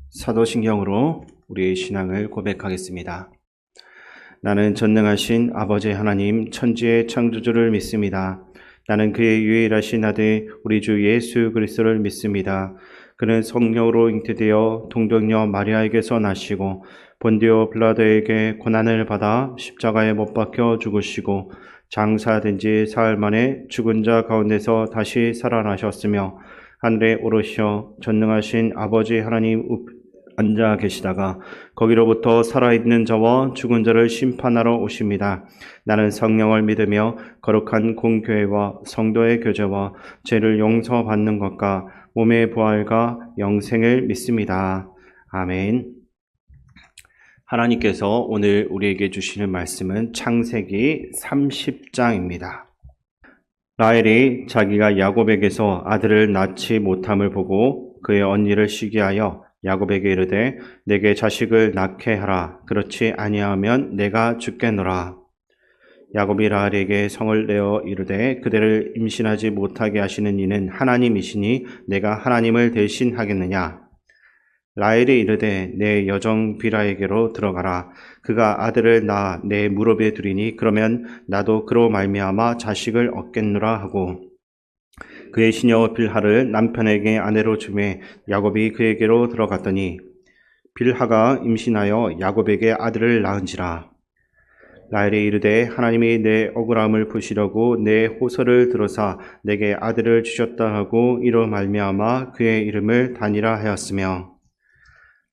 사도신경으로 우리의 신앙을 고백하겠습니다. 나는 전능하신 아버지 하나님 천지의 창조주를 믿습니다. 나는 그의 유일하신 아들 우리 주 예수 그리스도를 믿습니다. 그는 성령으로 잉태되어 동정녀 마리아에게서 나시고 본디오 빌라도에게 고난을 받아 십자가에 못 박혀 죽으시고 장사된 지 사흘 만에 죽은 자 가운데서 다시 살아나셨으며 하늘에 오르시어 전능하신 아버지 하나님 앉아 계시다가 거기로부터 살아있는 자와 죽은 자를 심판하러 오십니다. 나는 성령을 믿으며 거룩한 공교회와 성도의 교제와 죄를 용서받는 것과 몸의 부활과 영생을 믿습니다. 아멘. 하나님께서 오늘 우리에게 주시는 말씀은 창세기 30장입니다. 라헬이 자기가 야곱에게서 아들을 낳지 못함을 보고 그의 언니를 시기하여 야곱에게 이르되 내게 자식을 낳게 하라. 그렇지 아니하면 내가 죽겠노라. 야곱이 라헬에게 성을 내어 이르되 그대를 임신하지 못하게 하시는 이는 하나님이시니 내가 하나님을 대신하겠느냐. 라헬이 이르되 내 여종 빌하에게로 들어가라. 그가 아들을 낳아 내 무릎에 두리니 그러면 나도 그로 말미암아 자식을 얻겠노라 하고 그의 시녀 빌하를 남편에게 아내로 주매 야곱이 그에게로 들어갔더니 빌하가 임신하여 야곱에게 아들을 낳은지라. 라헬이 이르되 하나님이 내 억울함을 푸시려고 내 호소를 들어사 내게 아들을 주셨다 하고 이로 말미암아 그의 이름을 다니라 하였으며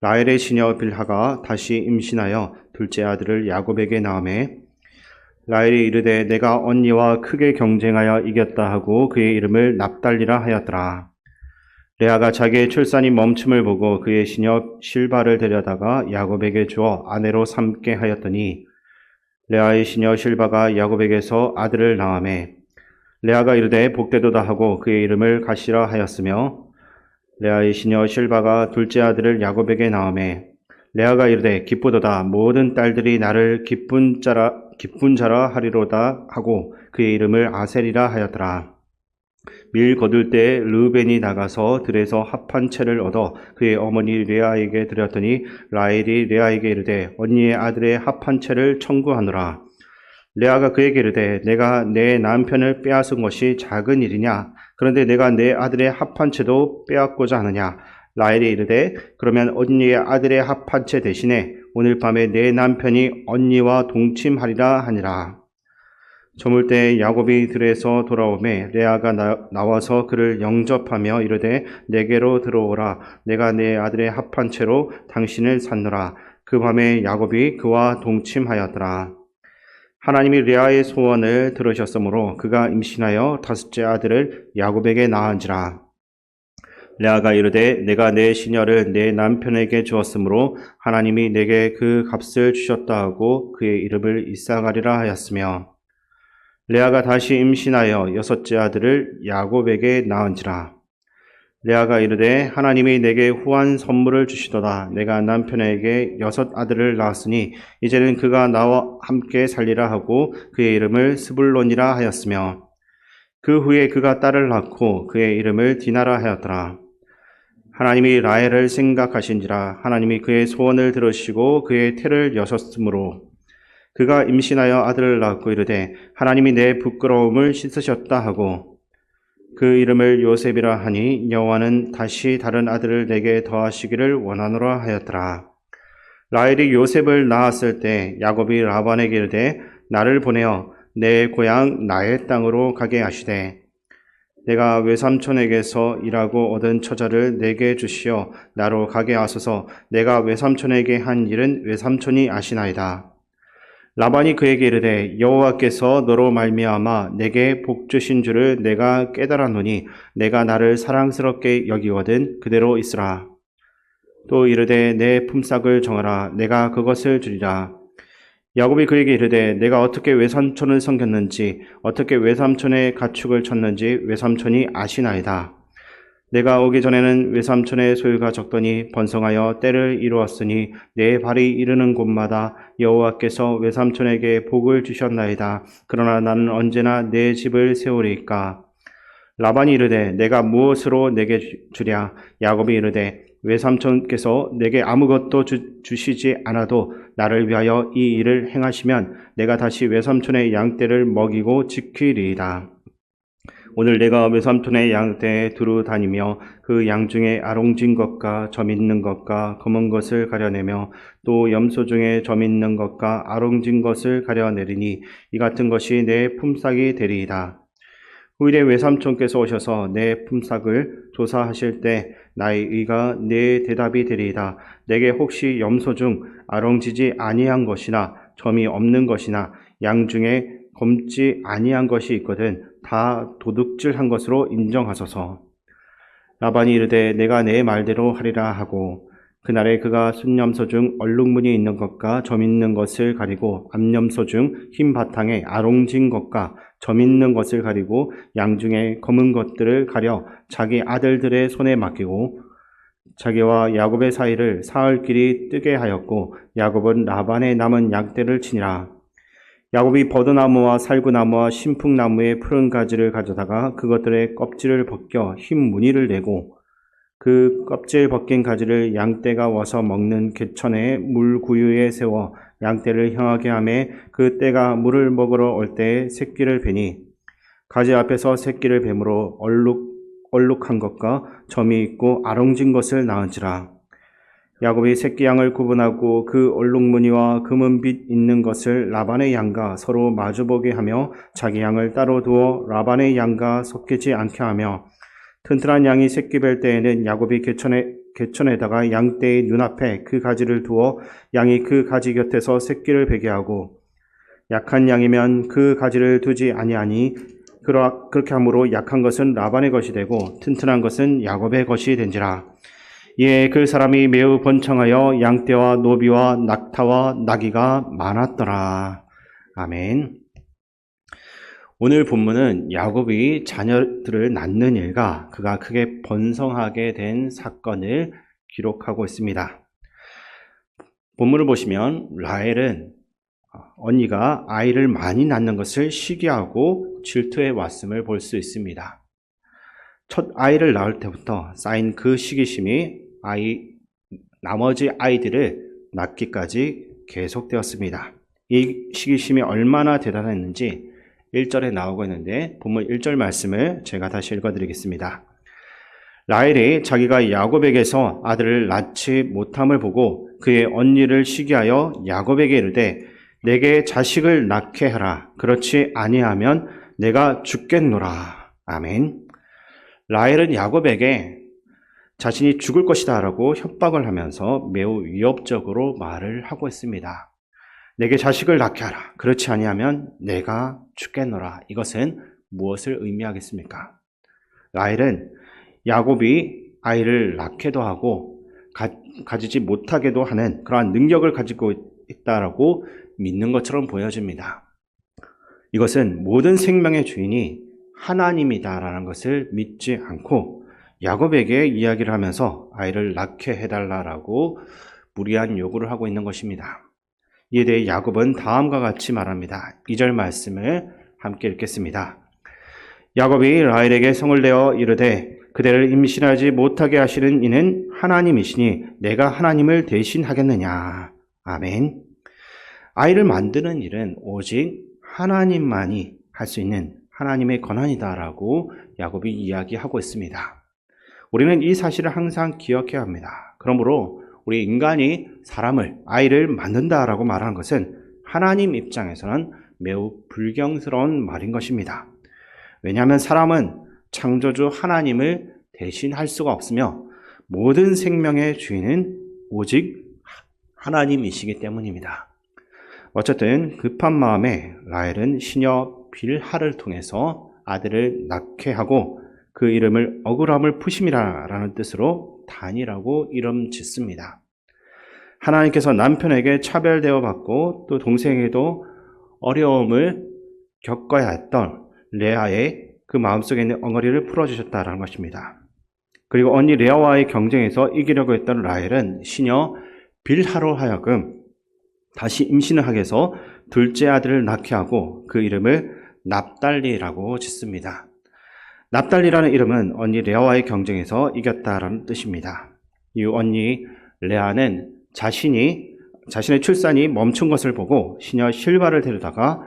라헬의 시녀 빌하가 다시 임신하여 둘째 아들을 야곱에게 낳으매 라헬이 이르되 내가 언니와 크게 경쟁하여 이겼다 하고 그의 이름을 납달리라 하였더라. 레아가 자기의 출산이 멈춤을 보고 그의 시녀 실바를 데려다가 야곱에게 주어 아내로 삼게 하였더니 레아의 시녀 실바가 야곱에게서 아들을 낳으매 레아가 이르되 복되도다 하고 그의 이름을 가시라 하였으며 레아의 시녀 실바가 둘째 아들을 야곱에게 낳으매 레아가 이르되 기쁘도다 모든 딸들이 나를 기쁜 자라 하리로다 하고 그의 이름을 아셀이라 하였더라. 밀 거둘 때 르우벤이 나가서 들에서 합한 채를 얻어 그의 어머니 레아에게 드렸더니 라헬이 레아에게 이르되 언니의 아들의 합한 채를 청구하노라. 레아가 그에게 이르되 내가 내 남편을 빼앗은 것이 작은 일이냐. 그런데 내가 내 아들의 합한 채도 빼앗고자 하느냐. 라헬이 이르되 그러면 언니의 아들의 합한 채 대신에 오늘 밤에 내 남편이 언니와 동침하리라 하니라. 저물 때 야곱이 들에서 돌아오매 레아가 나와서 그를 영접하며 이르되 내게로 들어오라. 내가 내 아들의 합한 채로 당신을 샀노라. 그 밤에 야곱이 그와 동침하였더라. 하나님이 레아의 소원을 들으셨으므로 그가 임신하여 다섯째 아들을 야곱에게 낳은지라. 레아가 이르되 내가 내 시녀를 내 남편에게 주었으므로 하나님이 내게 그 값을 주셨다 하고 그의 이름을 이삭하리라 하였으며 레아가 다시 임신하여 여섯째 아들을 야곱에게 낳은지라. 레아가 이르되 하나님이 내게 후한 선물을 주시도다. 내가 남편에게 여섯 아들을 낳았으니 이제는 그가 나와 함께 살리라 하고 그의 이름을 스불론이라 하였으며 그 후에 그가 딸을 낳고 그의 이름을 디나라 하였더라. 하나님이 라헬을 생각하신지라. 하나님이 그의 소원을 들으시고 그의 태를 여셨으므로 그가 임신하여 아들을 낳고 이르되 하나님이 내 부끄러움을 씻으셨다 하고 그 이름을 요셉이라 하니 여호와는 다시 다른 아들을 내게 더하시기를 원하노라 하였더라. 라헬이 요셉을 낳았을 때 야곱이 라반에게 이르되 나를 보내어 내 고향 나의 땅으로 가게 하시되 내가 외삼촌에게서 일하고 얻은 처자를 내게 주시어 나로 가게 하소서. 내가 외삼촌에게 한 일은 외삼촌이 아시나이다. 라반이 그에게 이르되 여호와께서 너로 말미암아 내게 복 주신 줄을 내가 깨달았노니 내가 나를 사랑스럽게 여기거든 그대로 있으라. 또 이르되 내 품삯을 정하라. 내가 그것을 주리라. 야곱이 그에게 이르되 내가 어떻게 외삼촌을 섬겼는지 어떻게 외삼촌의 가축을 쳤는지 외삼촌이 아시나이다. 내가 오기 전에는 외삼촌의 소유가 적더니 번성하여 때를 이루었으니 내 발이 이르는 곳마다 여호와께서 외삼촌에게 복을 주셨나이다. 그러나 나는 언제나 내 집을 세우리이까. 라반이 이르되 내가 무엇으로 내게 주랴. 야곱이 이르되 외삼촌께서 내게 아무것도 주시지 않아도 나를 위하여 이 일을 행하시면 내가 다시 외삼촌의 양떼를 먹이고 지키리이다. 오늘 내가 외삼촌의 양떼에 두루 다니며 그 양 중에 아롱진 것과 점 있는 것과 검은 것을 가려내며 또 염소 중에 점 있는 것과 아롱진 것을 가려내리니 이 같은 것이 내 품삯이 되리이다. 후일에 외삼촌께서 오셔서 내 품삯을 조사하실 때 나의 의가 내 대답이 되리이다. 내게 혹시 염소 중 아롱지지 아니한 것이나 점이 없는 것이나 양 중에 검지 아니한 것이 있거든 다 도둑질한 것으로 인정하소서. 라반이 이르되 내가 내 말대로 하리라 하고 그날에 그가 순염소 중 얼룩무늬 있는 것과 점 있는 것을 가리고 암염소 중 흰 바탕에 아롱진 것과 점 있는 것을 가리고 양 중에 검은 것들을 가려 자기 아들들의 손에 맡기고 자기와 야곱의 사이를 사흘길이 뜨게 하였고 야곱은 라반의 남은 양떼를 치니라. 야곱이 버드나무와 살구나무와 신풍나무의 푸른 가지를 가져다가 그것들의 껍질을 벗겨 흰 무늬를 내고 그 껍질 벗긴 가지를 양떼가 와서 먹는 개천의 물구유에 세워 양떼를 향하게 하매 그 떼가 물을 먹으러 올 때에 새끼를 베니 가지 앞에서 새끼를 뱀으로 얼룩한 것과 점이 있고 아롱진 것을 낳은지라. 야곱이 새끼 양을 구분하고 그 얼룩무늬와 금은빛 있는 것을 라반의 양과 서로 마주보게 하며 자기 양을 따로 두어 라반의 양과 섞이지 않게 하며 튼튼한 양이 새끼 뵐 때에는 야곱이 개천에다가 양떼의 눈앞에 그 가지를 두어 양이 그 가지 곁에서 새끼를 베게 하고 약한 양이면 그 가지를 두지 아니하니 그렇게 함으로 약한 것은 라반의 것이 되고 튼튼한 것은 야곱의 것이 된지라. 이에 그 사람이 매우 번창하여 양떼와 노비와 낙타와 나귀가 많았더라. 아멘. 오늘 본문은 야곱이 자녀들을 낳는 일과 그가 크게 번성하게 된 사건을 기록하고 있습니다. 본문을 보시면 라헬은 언니가 아이를 많이 낳는 것을 시기하고 질투해 왔음을 볼 수 있습니다. 첫 아이를 낳을 때부터 쌓인 그 시기심이 나머지 아이들을 낳기까지 계속되었습니다. 이 시기심이 얼마나 대단했는지 1절에 나오고 있는데 본문 1절 말씀을 제가 다시 읽어드리겠습니다. 라헬이 자기가 야곱에게서 아들을 낳지 못함을 보고 그의 언니를 시기하여 야곱에게 이르되 내게 자식을 낳게 하라. 그렇지 아니하면 내가 죽겠노라. 아멘. 라헬은 야곱에게 자신이 죽을 것이다 라고 협박을 하면서 매우 위협적으로 말을 하고 있습니다. 내게 자식을 낳게 하라. 그렇지 아니하면 내가 죽겠노라. 이것은 무엇을 의미하겠습니까? 라헬은 야곱이 아이를 낳게도 하고 가지지 못하게도 하는 그러한 능력을 가지고 있다라고 믿는 것처럼 보여집니다. 이것은 모든 생명의 주인이 하나님이다라는 것을 믿지 않고 야곱에게 이야기를 하면서 아이를 낳게 해달라라고 무리한 요구를 하고 있는 것입니다. 이에 대해 야곱은 다음과 같이 말합니다. 2절 말씀을 함께 읽겠습니다. 야곱이 라헬에게 성을 내어 이르되 그대를 임신하지 못하게 하시는 이는 하나님이시니 내가 하나님을 대신하겠느냐. 아멘. 아이를 만드는 일은 오직 하나님만이 할 수 있는 하나님의 권한이다라고 야곱이 이야기하고 있습니다. 우리는 이 사실을 항상 기억해야 합니다. 그러므로 우리 인간이 아이를 만든다라고 말하는 것은 하나님 입장에서는 매우 불경스러운 말인 것입니다. 왜냐하면 사람은 창조주 하나님을 대신할 수가 없으며 모든 생명의 주인은 오직 하나님이시기 때문입니다. 어쨌든 급한 마음에 라헬은 시녀 빌하를 통해서 아들을 낳게 하고 그 이름을 억울함을 푸심이라는 뜻으로 단이라고 이름 짓습니다. 하나님께서 남편에게 차별대어 받고 또 동생에게도 어려움을 겪어야 했던 레아의 그 마음속에 있는 엉어리를 풀어주셨다는 것입니다. 그리고 언니 레아와의 경쟁에서 이기려고 했던 라헬은 시녀 빌하로 하여금 다시 임신을 하게 해서 둘째 아들을 낳게 하고 그 이름을 납달리라고 짓습니다. 납달리라는 이름은 언니 레아와의 경쟁에서 이겼다라는 뜻입니다. 이 언니 레아는 자신의 출산이 멈춘 것을 보고 시녀 실바를 데려다가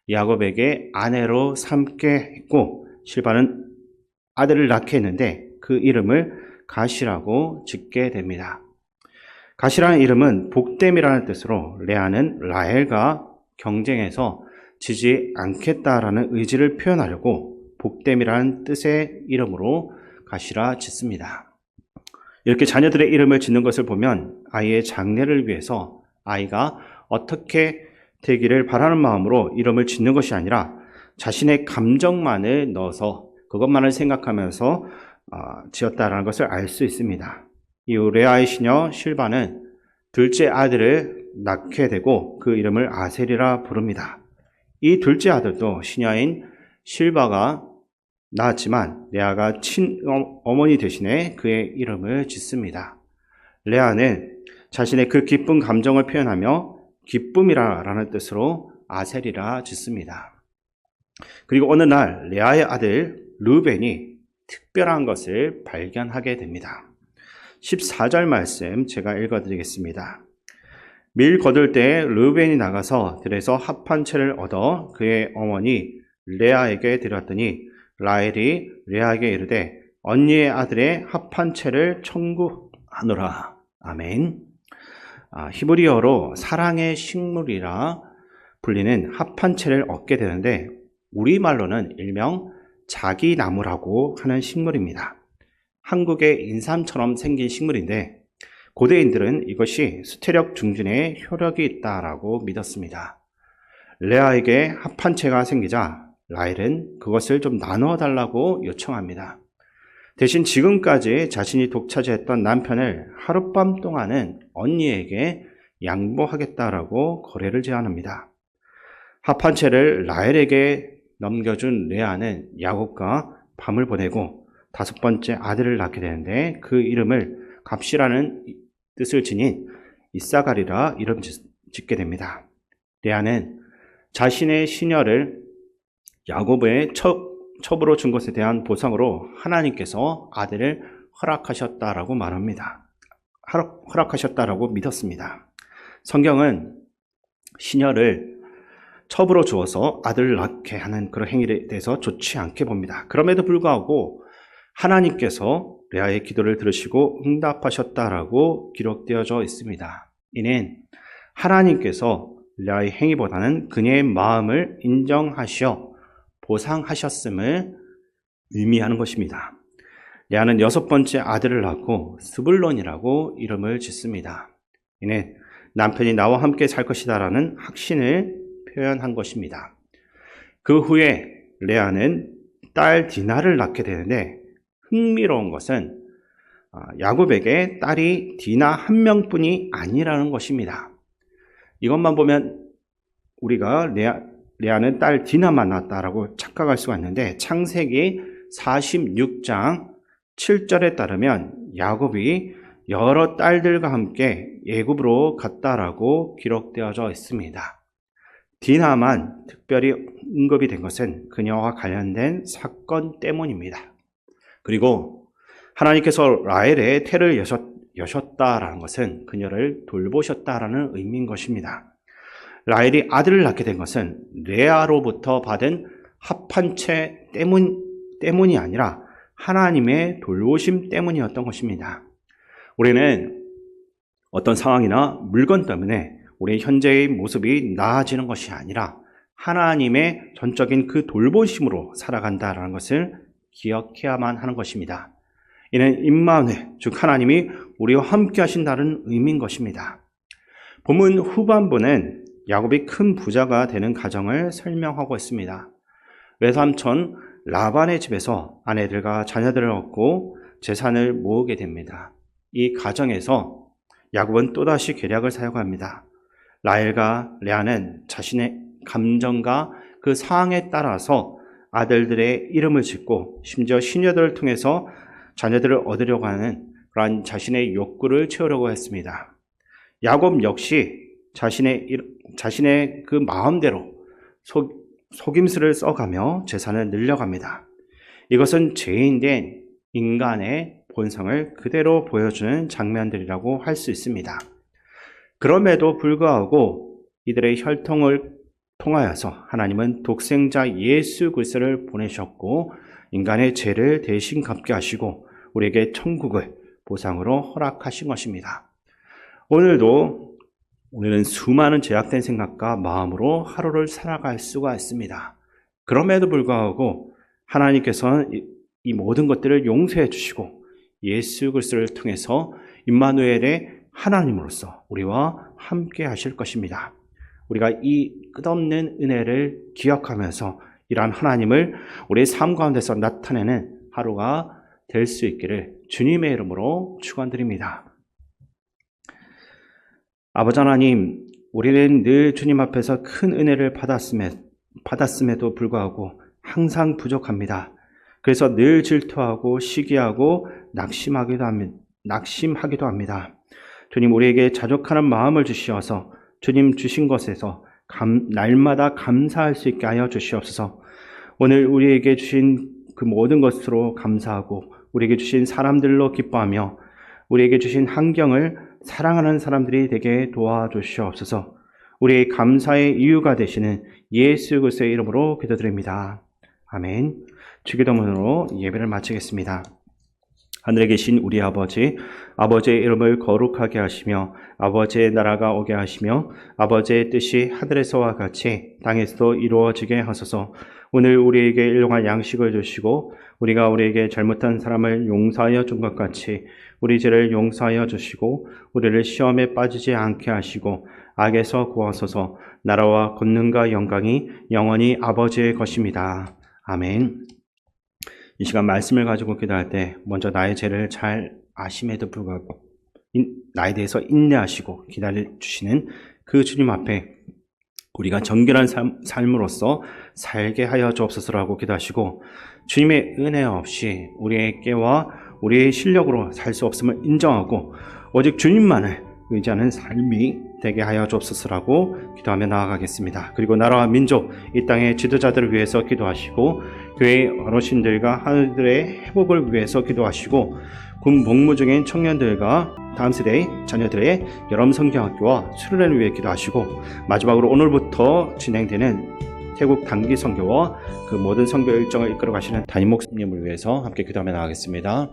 야곱에게 아내로 삼게 했고, 실바는 아들을 낳게 했는데 그 이름을 가시라고 짓게 됩니다. 가시라는 이름은 복됨이라는 뜻으로 레아는 라헬과 경쟁해서 지지 않겠다라는 의지를 표현하려고 복됨이라는 뜻의 이름으로 가시라 짓습니다. 이렇게 자녀들의 이름을 짓는 것을 보면 아이의 장래를 위해서 아이가 어떻게 되기를 바라는 마음으로 이름을 짓는 것이 아니라 자신의 감정만을 넣어서 그것만을 생각하면서 지었다라는 것을 알 수 있습니다. 이후 레아의 시녀 실바는 둘째 아들을 낳게 되고 그 이름을 아셀이라 부릅니다. 이 둘째 아들도 시녀인 실바가 낳았지만 레아가 친어머니 대신에 그의 이름을 짓습니다. 레아는 자신의 그 기쁜 감정을 표현하며 기쁨이라는 뜻으로 아셀이라 짓습니다. 그리고 어느 날 레아의 아들 르벤이 특별한 것을 발견하게 됩니다. 14절 말씀 제가 읽어드리겠습니다. 밀 거둘 때 르벤이 나가서 들에서 합 한 채를 얻어 그의 어머니 레아에게 드렸더니 라헬이 레아에게 이르되 언니의 아들의 합 한 채를 청구하노라. 아멘. 히브리어로 사랑의 식물이라 불리는 합 한 채를 얻게 되는데 우리말로는 일명 자기나무라고 하는 식물입니다. 한국의 인삼처럼 생긴 식물인데 고대인들은 이것이 수태력 중진에 효력이 있다라고 믿었습니다. 레아에게 합 한 채가 생기자 라헬은 그것을 좀 나누어 달라고 요청합니다. 대신 지금까지 자신이 독차지했던 남편을 하룻밤 동안은 언니에게 양보하겠다라고 거래를 제안합니다. 합 한 채를 라헬에게 넘겨준 레아는 야곱과 밤을 보내고 5번째 아들을 낳게 되는데 그 이름을 값이라는 뜻을 지닌 이사갈이라 이름 짓게 됩니다. 레아는 자신의 시녀를 야곱의 첩으로 준 것에 대한 보상으로 하나님께서 아들을 허락하셨다라고 말합니다. 허락하셨다라고 믿었습니다. 성경은 시녀를 첩으로 주어서 아들을 낳게 하는 그런 행위에 대해서 좋지 않게 봅니다. 그럼에도 불구하고 하나님께서 레아의 기도를 들으시고 응답하셨다라고 기록되어져 있습니다. 이는 하나님께서 레아의 행위보다는 그녀의 마음을 인정하시어 보상하셨음을 의미하는 것입니다. 레아는 6번째 아들을 낳고 스불론이라고 이름을 짓습니다. 이는 남편이 나와 함께 살 것이다라는 확신을 표현한 것입니다. 그 후에 레아는 딸 디나를 낳게 되는데 흥미로운 것은 야곱에게 딸이 디나 한 명뿐이 아니라는 것입니다. 이것만 보면 우리가 레아는 딸 디나만 낳았다라고 착각할 수가 있는데 창세기 46장 7절에 따르면 야곱이 여러 딸들과 함께 애굽으로 갔다라고 기록되어져 있습니다. 디나만 특별히 언급이 된 것은 그녀와 관련된 사건 때문입니다. 그리고 하나님께서 라헬의 태를 여셨다라는 것은 그녀를 돌보셨다라는 의미인 것입니다. 라헬이 아들을 낳게 된 것은 레아로부터 받은 합 한 채 때문이 아니라 하나님의 돌보심 때문이었던 것입니다. 우리는 어떤 상황이나 물건 때문에 우리 현재의 모습이 나아지는 것이 아니라 하나님의 전적인 그 돌보심으로 살아간다라는 것을 기억해야만 하는 것입니다. 이는 임마누엘, 즉 하나님이 우리와 함께 하신다는 의미인 것입니다. 본문 후반부는 야곱이 큰 부자가 되는 가정을 설명하고 있습니다. 외삼촌 라반의 집에서 아내들과 자녀들을 얻고 재산을 모으게 됩니다. 이 가정에서 야곱은 또다시 계략을 사용합니다. 라헬과 레아는 자신의 감정과 그 상황에 따라서 아들들의 이름을 짓고 심지어 시녀들을 통해서 자녀들을 얻으려고 하는 그러한 자신의 욕구를 채우려고 했습니다. 야곱 역시 자신의 그 마음대로 속임수를 써가며 재산을 늘려갑니다. 이것은 죄인된 인간의 본성을 그대로 보여주는 장면들이라고 할 수 있습니다. 그럼에도 불구하고 이들의 혈통을 통하여서 하나님은 독생자 예수 그리스도를 보내셨고 인간의 죄를 대신 갚게 하시고 우리에게 천국을 보상으로 허락하신 것입니다. 오늘은 수많은 제약된 생각과 마음으로 하루를 살아갈 수가 있습니다. 그럼에도 불구하고 하나님께서는 이 모든 것들을 용서해 주시고 예수 그리스도를 통해서 임마누엘의 하나님으로서 우리와 함께 하실 것입니다. 우리가 이 끝없는 은혜를 기억하면서 이러한 하나님을 우리의 삶 가운데서 나타내는 하루가 될 수 있기를 주님의 이름으로 축원드립니다. 아버지 하나님, 우리는 늘 주님 앞에서 큰 은혜를 받았음에도 불구하고 항상 부족합니다. 그래서 늘 질투하고 시기하고 낙심하기도 합니다. 주님, 우리에게 자족하는 마음을 주시어서 주님 주신 것에서 날마다 감사할 수 있게 하여 주시옵소서. 오늘 우리에게 주신 그 모든 것으로 감사하고 우리에게 주신 사람들로 기뻐하며 우리에게 주신 환경을 사랑하는 사람들이 되게 도와주시옵소서. 우리의 감사의 이유가 되시는 예수 그리스도의 이름으로 기도드립니다. 아멘. 주기도문으로 예배를 마치겠습니다. 하늘에 계신 우리 아버지, 아버지의 이름을 거룩하게 하시며 아버지의 나라가 오게 하시며 아버지의 뜻이 하늘에서와 같이 땅에서도 이루어지게 하소서. 오늘 우리에게 일용할 양식을 주시고 우리가 우리에게 잘못한 사람을 용서하여 준 것 같이 우리 죄를 용서하여 주시고 우리를 시험에 빠지지 않게 하시고 악에서 구하소서. 나라와 권능과 영광이 영원히 아버지의 것입니다. 아멘. 이 시간 말씀을 가지고 기도할 때 먼저 나의 죄를 잘 아심에도 불구하고 나에 대해서 인내하시고 기다려주시는 그 주님 앞에 우리가 정결한 삶으로서 살게 하여 주옵소서라고 기도하시고 주님의 은혜 없이 우리에게와 우리의 실력으로 살 수 없음을 인정하고 오직 주님만을 의지하는 삶이 되게 하여 주옵소서라고 기도하며 나아가겠습니다. 그리고 나라와 민족, 이 땅의 지도자들을 위해서 기도하시고 교회의 어르신들과 하늘의 회복을 위해서 기도하시고 군 복무 중인 청년들과 다음 세대의 자녀들의 여름 성경학교와 수련회를 위해 기도하시고 마지막으로 오늘부터 진행되는 태국 단기 선교와 그 모든 선교 일정을 이끌어 가시는 담임 목사님을 위해서 함께 기도하며 나가겠습니다.